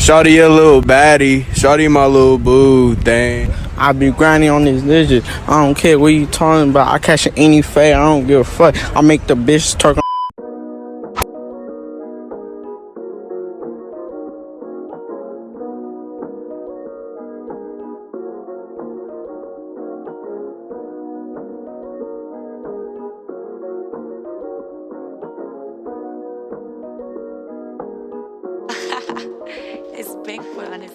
Shawty a little baddie. Shawty my little boo thing. I be grinding on this digit. I don't care what you talking about. I catch any fade. I don't give a fuck. I make the bitch twerk. It's Bigfoot on his